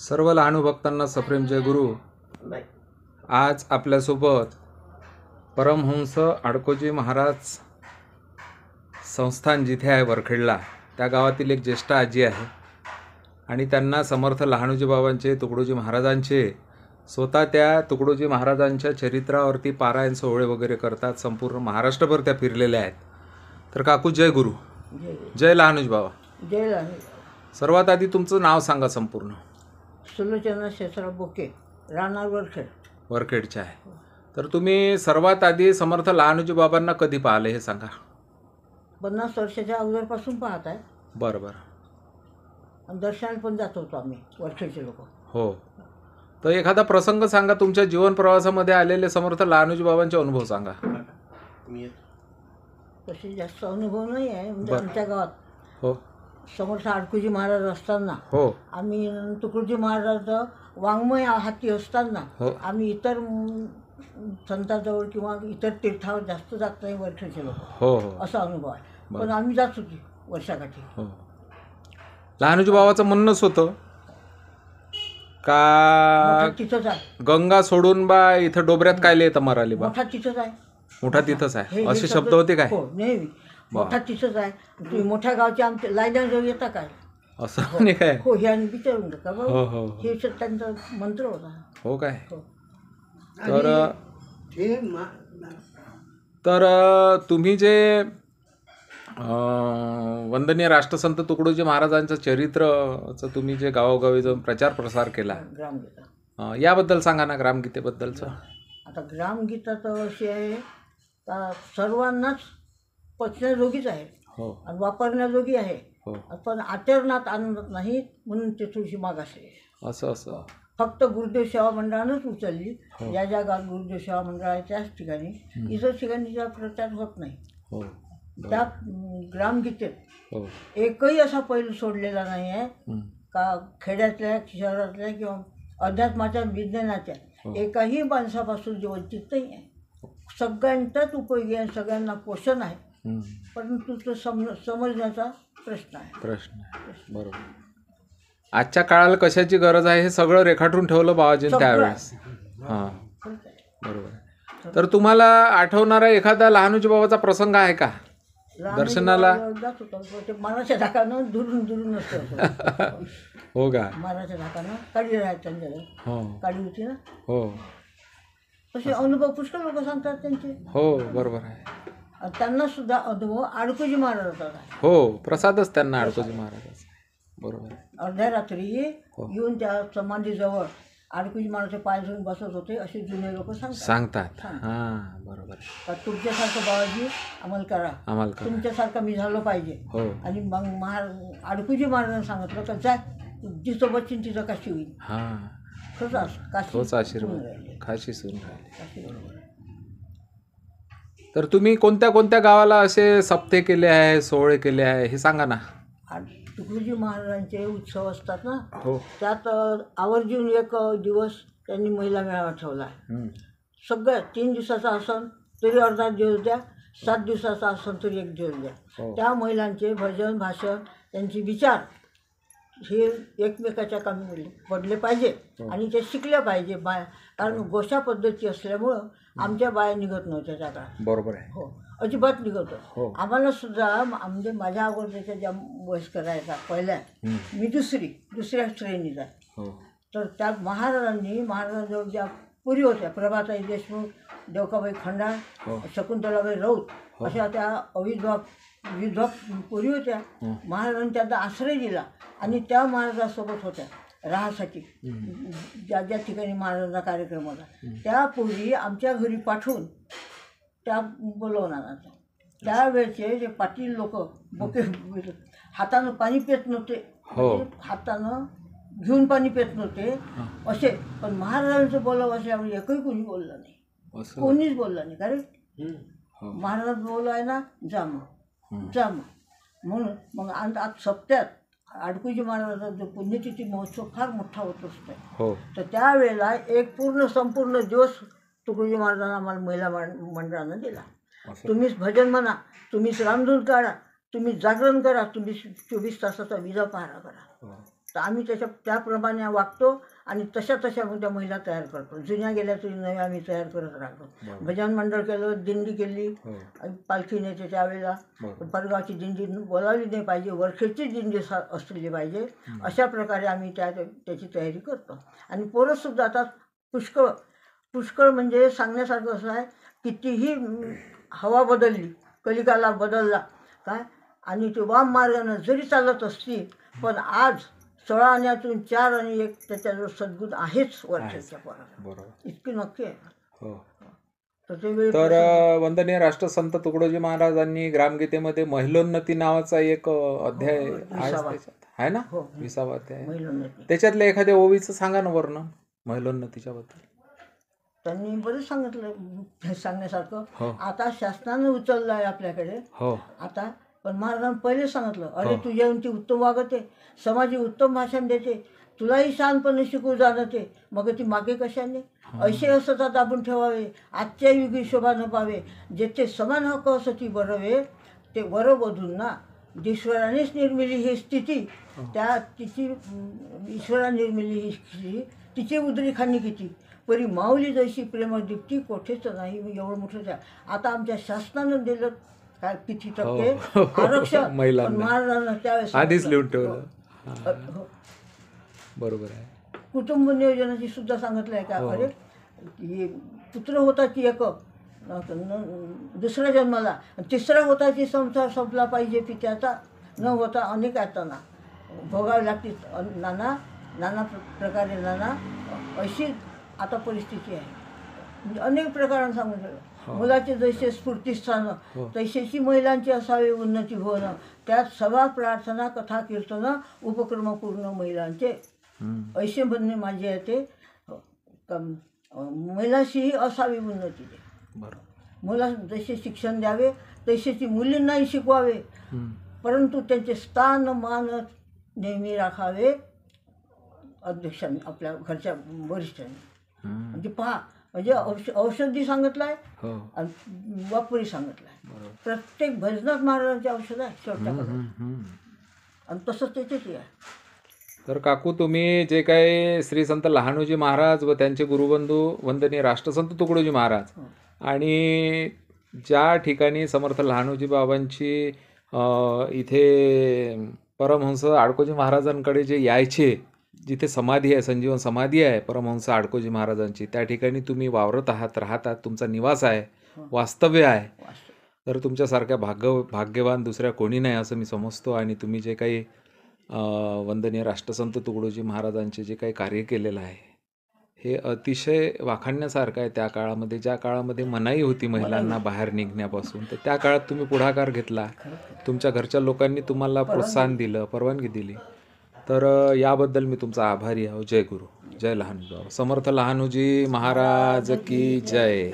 सर्व लहानू भक्तांना सप्रेम जय गुरु। आज आपल्यासोबत परमहंस आडकोजी महाराज संस्थान जिथे आहे वरखेडला त्या गावातील एक ज्येष्ठ आजी आहे आणि त्यांना समर्थ लहानूजी बाबांचे तुकडोजी महाराजांचे स्वतः त्या तुकडोजी महाराजांच्या चरित्रावरती पारायण सोहळे वगैरे करतात। संपूर्ण महाराष्ट्रभर त्या फिरलेल्या आहेत। तर काकू जय गुरु। जय लहानूजी बाबा। जय लहानू। सर्वात आधी तुमचं नाव सांगा संपूर्ण। सुलोचना शेषराव बोके, राहणार वरखेड। वरखेडचे आहे। तर तुम्ही सर्वात आधी समर्थ लहानूजी बाबांना कधी पाहिले हे सांगा। 50 वर्षाच्या अगोदरपासून पाहत आहे। बरं बरं। आणि दर्शनाला पण जात होतो आम्ही वरखेडचे लोक। हो, तर एखादा प्रसंग सांगा तुमच्या जीवन प्रवासामध्ये आलेले समर्थ लहानूजी बाबांचे अनुभव सांगा। तसे जास्त अनुभव नाही आहे म्हणजे आमच्या गावात हो समर्थ आडकोजी महाराज असताना हो आम्ही तुकडोजी महाराजाचं वाङ्मय हाती असताना हो आम्ही इतर संतांजवळ किंवा इतर तीर्थावर जास्त जात नाही वरखेडचे लोक। हो हो असा अनुभव आहे। पण आम्ही जात होती वर्षाकाठी। हो, लहानूजी बाबाचं म्हणणंच होतं का तिथंच आहे गंगा सोडून बा इथं डोबऱ्यात काय येतं मराली बा। मोठा तिथंच आहे। मोठा तिथंच आहे असे शब्द होते काय? हो नेहमी मोठा तिथंच आहे। तुम्ही मोठ्या गावचे आमच्या लायनाजवळ येता काय असं नाही काय? हो हे आणि विचारून का हो हो हो. हे त्यांचा मंत्र होता। हो काय? हो तर तुम्ही जे वंदनीय राष्ट्रसंत तुकडोजी महाराजांचं चरित्रचं तुम्ही जे गावोगावी जाऊन प्रचार प्रसार केला ग्रामगीता याबद्दल सांगा ना, ग्रामगीतेबद्दलचं। आता ग्रामगीता तर अशी आहे का सर्वांनाच पचण्याजोगीच आहे हो आणि वापरण्याजोगी आहे। हो पण आचरणात आणत नाही म्हणून ते थोडीशी मागास आहे। असं असं फक्त गुरुदेव सेवा मंडळानंच उचलली। ज्या ज्या गावात गुरुदेव सेवा मंडळ आहे त्याच ठिकाणी, इतर ठिकाणी ज्या प्रचार होत नाही। हो त्या ग्रामगीतेत हो एकही असा पैलू सोडलेला नाही आहे का खेड्यातल्या शहरातल्या किंवा अध्यात्माच्या विज्ञानाच्या एकाही माणसापासून जे वंचित नाही आहे। सगळ्यांचाच उपयोगी आहे, सगळ्यांना पोषण आहे। परंतु तो समजण्याचा प्रश्न आहे। बरोबर। आजच्या काळाला कशाची गरज आहे हे सगळं रेखाटून ठेवलं बाबाजींनी त्यावेळेस। हां बरोबर। तर तुम्हाला आठवणारा एखादा लहानूजी बाबाचा प्रसंग आहे का दर्शनाला? जात होता ते मानाच्या धाकानं दुरून दुरून असतं। हो का? मानाच्या धाकानं काळी राहत त्यांच्याकडे। हो काळी होती ना। हो तसे अनुभव पुष्कळ लोक सांगतात त्यांचे। हो बरोबर आहे। त्यांना सुद्धा अनुभव आडकोजी महाराजाचा आहे। हो, प्रसादच त्यांना आडकोजी महाराजाचा। बरोबर। अर्ध्या रात्री येऊन त्या समाधीजवळ आडकोजी महाराजचे पाय धरून बसत होते असे जुने लोक सांगतात। हां बरोबर। तुमच्यासारखं बाबाजी आम्हाला करा, तुमच्यासारखं मी झालो पाहिजे। आणि मग आडकोजी महाराजांनी सांगितलं का जा जिथं बच्चीन तिथं काशी होईल। हां तोच आशीर्वाद काशी सून राहिले। तर तुम्ही कोणत्या कोणत्या गावाला असे सप्ते केले आहे, सोहळे केले आहे हे सांगा ना। तुकडोजी महाराजांचे उत्सव असतात ना, हो त्यात आवर्जून एक दिवस त्यांनी महिला मेळावा ठेवला आहे। सगळं 3 दिवसाचा असन तरी अर्धा दिवस द्या, 7 दिवसाचा असन तरी 1 दिवस द्या। त्या महिलांचे भजन भाषण त्यांचे विचार हे एकमेकाच्या कामी पडले पाहिजे आणि ते शिकले पाहिजे कारण गोषा पद्धती असल्यामुळं आमच्या बाया निघत नव्हत्या त्या काळात। बरोबर आहे। हो अजिबात निघत हो। आम्हाला सुद्धा म्हणजे माझ्या अगोदरच्या ज्या वयस्कर आहेत पहिल्या मी दुसऱ्या श्रेणीचा। तर त्या महाराजांजवळ ज्या पुरी होत्या प्रभाताई देशमुख, देवकाबाई खंडाळ, शकुंतलाबाई राऊत अशा त्या विधवा पुरी होत्या। महाराजांनी त्यांना आश्रय दिला आणि त्या महाराजासोबत होत्या राहासाठी। ज्या ज्या ठिकाणी महाराजांचा कार्यक्रम होता त्या पुरी आमच्या घरी पाठवून त्या बोलवणार। त्यावेळेचे जे पाटील लोक बोके हातानं पाणी पित नव्हते, हातानं घेऊन पाणी पित नव्हते असे। पण महाराजांचं बोलावं असल्यामुळे एकही कोणी बोललं नाही, कोणीच बोललं नाही। कारण महाराज बोललं आहे ना, जा मग जा मग म्हणून मग आज सप्त्यात आडकोजी महाराजांचा जो पुण्यतिथी महोत्सव फार मोठा होत असतो। तर त्यावेळेला एक संपूर्ण दिवस तुकडोजी महाराजांना आम्हाला महिला मंडळानं दिला। तुम्हीच भजन म्हणा, तुम्हीच रामधून काढा, तुम्ही जागरण करा, तुम्ही 24 तासाचा विजा पहारा करा। तर आम्ही त्याप्रमाणे वागतो आणि तशा मग त्या महिला तयार करतो. जुन्या गेल्या तरी नव्या आम्ही तयार करत राहतो. भजन मंडळ केलं, दिंडी केली, आणि पालखी नेते त्यावेळेला परगावची दिंडी बोलावली नाही पाहिजे, वर्षेची दिंडी असली पाहिजे. अशा प्रकारे आम्ही त्याची तयारी करतो. आणि पोरंसुद्धा आता पुष्कळ म्हणजे सांगण्यासारखं असं आहे, कितीही हवा बदलली, कलिकाला बदलला काय, आणि ते वाम मार्गानं जरी चालत असतील, पण आज 16 आण्यातून 4 आणि 1 त्याच्याजवळ सद्गुण आहेच वर्षाच्या पोराला. बरोबर. इतकी नक्की आहे. हो. तर ते वेळ तर वंदनीय राष्ट्रसंत तुकडोजी महाराजांनी ग्रामगीतेमध्ये महिलोन्नती नावाचा एक अध्याय आहे त्याच्यात, आहे ना? 20वा अध्याय. महिलोन्नती त्याच्यातल्या एखाद्या ओवीचं सांगा ना वर्णन महिलोन्नतीच्या बद्दल. त्यांनी बरंच सांगितलं सांगण्यासारखं. हो. आता शासनानं उचललं आहे आपल्याकडे हो. आता, पण महाराजांनी पहिले सांगितलं, अरे तू जेवणती उत्तम वागते, समाजी उत्तम भाषण देते, तुलाही शहाणपणे शिकू जाणते, मग ती मागे कशाने. असे असतात दाबून ठेवावे, आजच्या युगी शोभा न पावे, जेथे समान हक्क असती बरवे, ते वरवधूंना ईश्वरानेच निर्मिली ही स्थिती, त्या तिची ईश्वरा निर्मिली ही स्थिती, तिची उदरी खाणी किती, परी माऊली जशी प्रेमदीप्ती कोठेच नाही. एवढं मोठं द्या. आता आमच्या शासनानं दिलं काय किती टक्के आरक्षण, महिलांना. महाराजांना त्यावेळेस आधीच लिहून ठेवलं. हो. बरोबर आहे. कुटुंब नियोजनाची सुद्धा सांगितलं आहे का, अरे की पुत्र होता की एक, दुसरा जन्माला, तिसरा होता की संसार संपला पाहिजे पित्याचा, न होता अनेक यातना भोगावी लागतील नाना प्रकारे अशी आता परिस्थिती आहे. म्हणजे अनेक प्रकारांना सांगून ठेवलं. मुलाचे जसे स्फूर्तिस्थान तशीची महिलांची असावी उन्नती होणं, त्यात सभा प्रार्थना कथा कीर्तन उपक्रम पूर्ण महिलांचे, ऐसे म्हणणे माझे आहे ते. महिलांशीही असावी उन्नती दे. मुला जसे शिक्षण द्यावे तसेची मुलींनाही शिकवावे, परंतु त्यांचे स्थान मान नेहमी राखावे अध्यक्षांनी, आपल्या घरच्या वरिष्ठांनी. म्हणजे पहा, म्हणजे औषधी सांगितलं आहे आणि वापरी सांगितलं आहे. प्रत्येक भजनात महाराजांचे औषध आहे शेवटच्या, आणि तसंच त्याच्यातही आहे. तर काकू, तुम्ही जे काही श्री संत लहानोजी महाराज व त्यांचे गुरुबंधू वंदनीय राष्ट्रसंत तुकडोजी महाराज, आणि ज्या ठिकाणी समर्थ लहानोजी बाबांची इथे परमहंस आडकोजी महाराजांकडे जे यायचे, जिथे समाधी आहे, संजीवन समाधी आहे परमहंस आडकोजी महाराजांची, त्या ठिकाणी तुम्ही वावरत आहात, राहतात, तुमचा निवास आहे, वास्तव्य आहे. तर तुमच्यासारख्या भाग्यवान दुसऱ्या कोणी नाही असं मी समजतो. आणि तुम्ही जे काही वंदनीय राष्ट्रसंत तुकडोजी महाराजांचे जे काही कार्य केलेलं आहे, हे अतिशय वाखाणण्यासारखं आहे. त्या काळामध्ये, ज्या काळामध्ये मनाई होती महिलांना बाहेर निघण्यापासून, तर त्या काळात तुम्ही पुढाकार घेतला, तुमच्या घरच्या लोकांनी तुम्हाला प्रोत्साहन दिलं, परवानगी दिली. तर याबद्दल मी तुमचा आभारी आहो. जय गुरु, जय लहानोजी बाबा. समर्थ लहानोजी महाराज की जय.